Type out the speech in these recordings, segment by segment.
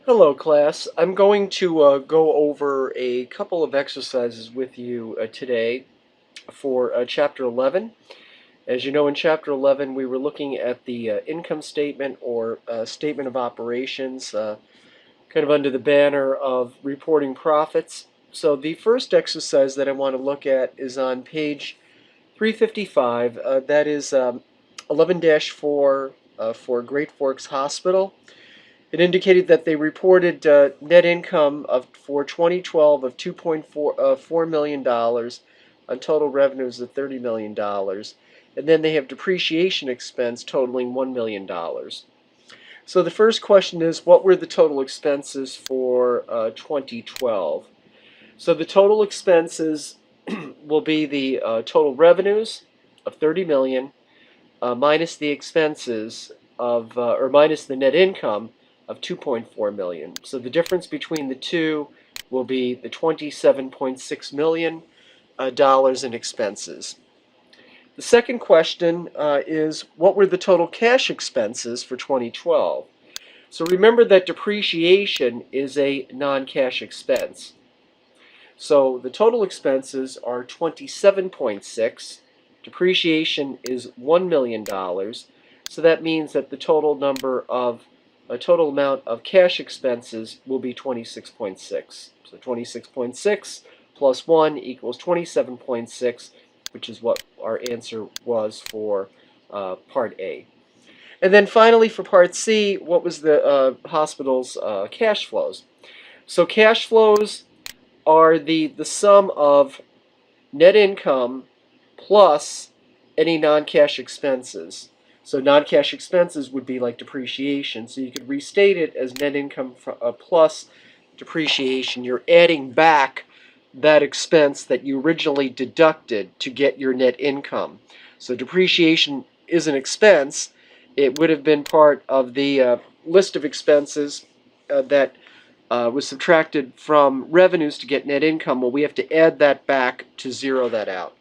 Hello, class. I'm going to go over a couple of exercises with you today for Chapter 11. As you know, in Chapter 11, we were looking at the income statement or statement of operations, kind of under the banner of reporting profits. So the first exercise that I want to look at is on page 355. That is 11-4 for Great Forks Hospital. It indicated that they reported net income for 2012 of $2.4 million on total revenues of $30 million. And then they have depreciation expense totaling $1 million. So the first question is, what were the total expenses for 2012? So the total expenses will be the total revenues of 30 million minus the expenses of or minus the net income of 2.4 million. So the difference between the two will be the 27.6 million dollars in expenses. The second question is, what were the total cash expenses for 2012? So remember that depreciation is a non-cash expense. So the total expenses are 27.6. Depreciation is $1 million. So that means that the total amount of cash expenses will be 26.6. So 26.6 plus 1 equals 27.6, which is what our answer was for Part A. And then finally for Part C, what was the hospital's cash flows? So cash flows are the sum of net income plus any non-cash expenses. So non-cash expenses would be like depreciation. So you could restate it as net income plus depreciation. You're adding back that expense that you originally deducted to get your net income. So depreciation is an expense. It would have been part of the list of expenses that was subtracted from revenues to get net income. Well, we have to add that back to zero that out.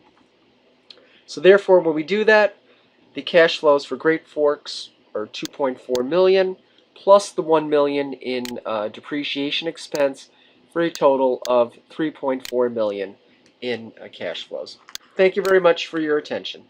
So therefore, when we do that, the cash flows for Great Forks are 2.4 million plus the 1 million in depreciation expense for a total of 3.4 million in cash flows. Thank you very much for your attention.